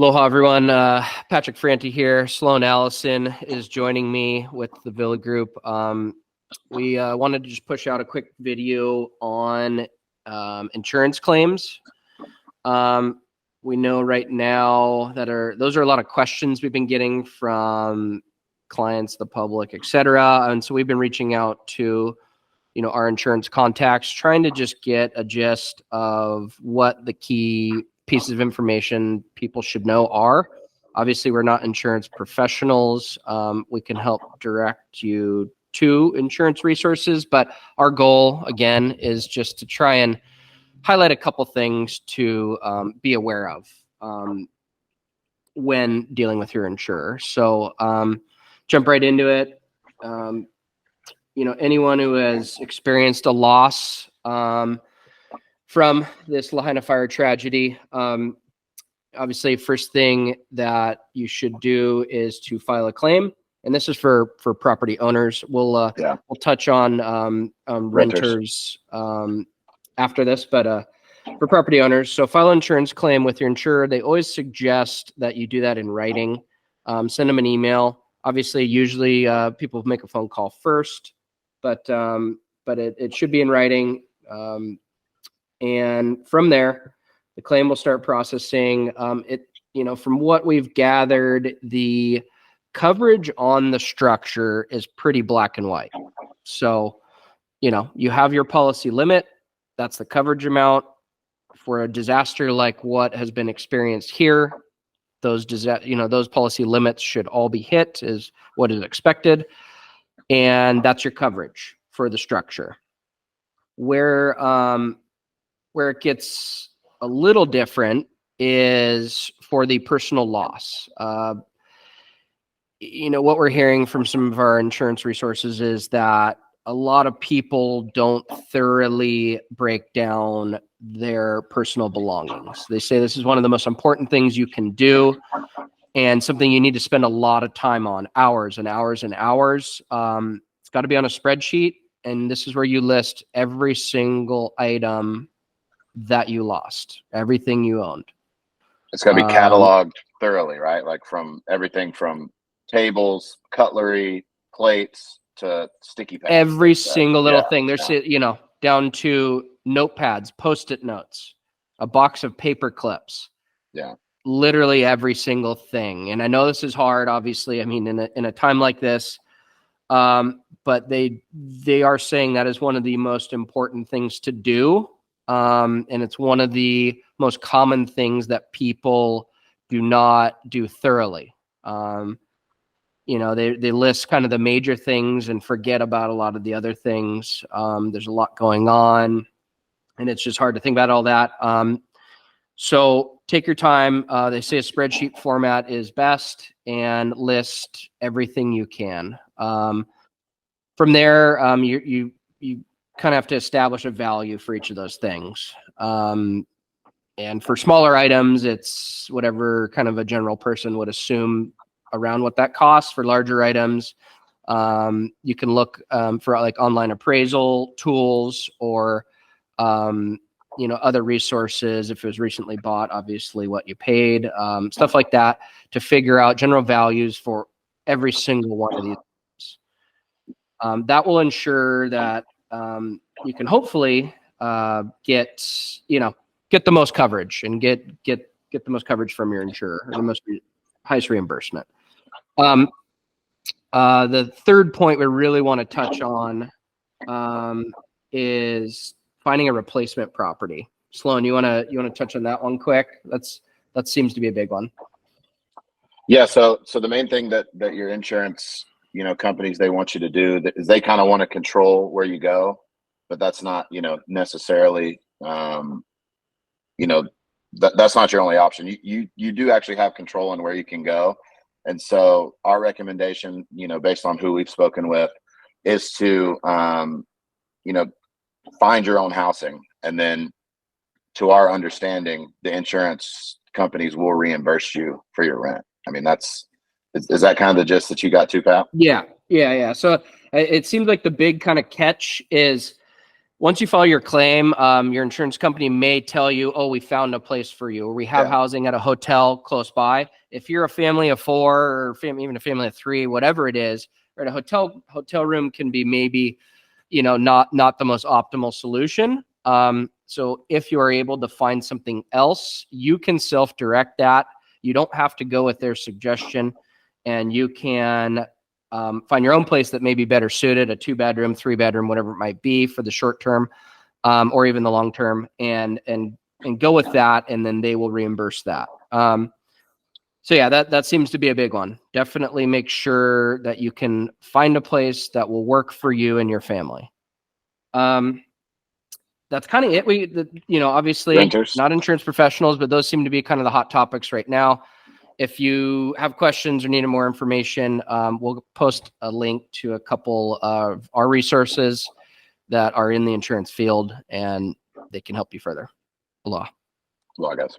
Aloha, everyone. Patrick Franta here. Sloan Allison is joining me with the Villa Group. We wanted to just push out a quick video on insurance claims. We know right now that those are a lot of questions we've been getting from clients, the public, etc. And so we've been reaching out to our insurance contacts, trying to just get a gist of what the key pieces of information people should know are. Obviously, we're not insurance professionals. We can help direct you to insurance resources, but our goal, again, is just to try and highlight a couple things to be aware of when dealing with your insurer. So jump right into it. Anyone who has experienced a loss from this Lahaina fire tragedy, obviously, first thing that you should do is to file a claim, and this is for property owners. We'll touch on renters after this, but for property owners, so file an insurance claim with your insurer. They always suggest that you do that in writing. Send them an email. Obviously, usually people make a phone call first, but it should be in writing. And from there, the claim will start processing. From what we've gathered, the coverage on the structure is pretty black and white. So, you have your policy limit. That's the coverage amount. For a disaster like what has been experienced here, those policy limits should all be hit, is what is expected. And that's your coverage for the structure. Where it gets a little different is for the personal loss. What we're hearing from some of our insurance resources is that a lot of people don't thoroughly break down their personal belongings. They say this is one of the most important things you can do and something you need to spend a lot of time on, hours and hours and hours. It's got to be on a spreadsheet, and this is where you list every single item that you lost, everything you owned. It's got to be cataloged thoroughly, right? Like from everything from tables, cutlery, plates to sticky pads. Every single little thing. There's, down to notepads, Post-it notes, a box of paper clips. Yeah. Literally every single thing. And I know this is hard, obviously. I mean, in a time like this, but they are saying that is one of the most important things to do. And it's one of the most common things that people do not do thoroughly. They list kind of the major things and forget about a lot of the other things. There's a lot going on, and it's just hard to think about all that. So take your time. They say a spreadsheet format is best, and list everything you can. From there, you kind of have to establish a value for each of those things. And for smaller items, it's whatever kind of a general person would assume around what that costs. For larger items, you can look for like online appraisal tools or other resources. If it was recently bought, obviously what you paid, stuff like that, to figure out general values for every single one of these. That will ensure that you can hopefully get the most coverage and get the most coverage from your insurer, or the highest reimbursement. The third point we really want to touch on is finding a replacement property. Sloan, you want to touch on that one quick? That seems to be a big one. Yeah. So the main thing that your insurance companies, they want you to do is they kind of want to control where you go, but that's not necessarily that's not your only option. You do actually have control on where you can go. And so our recommendation, based on who we've spoken with, is to, find your own housing. And then, to our understanding, the insurance companies will reimburse you for your rent. I mean, is that kind of the gist that you got too, Pat? Yeah. So it seems like the big kind of catch is once you file your claim, your insurance company may tell you, oh, we found a place for you, or we have housing at a hotel close by. If you're a family of 4 or even a family of 3, whatever it is, right, a hotel room can be maybe, not the most optimal solution. So if you are able to find something else, you can self-direct that. You don't have to go with their suggestion, and you can find your own place that may be better suited, a 2-bedroom, 3-bedroom, whatever it might be for the short term, or even the long term, and go with that, and then they will reimburse that. So yeah, that seems to be a big one. Definitely make sure that you can find a place that will work for you and your family. That's kind of it. Obviously Renters. not insurance professionals, but those seem to be kind of the hot topics right now. If you have questions or need more information, we'll post a link to a couple of our resources that are in the insurance field, and they can help you further. Aloha. Aloha, guys.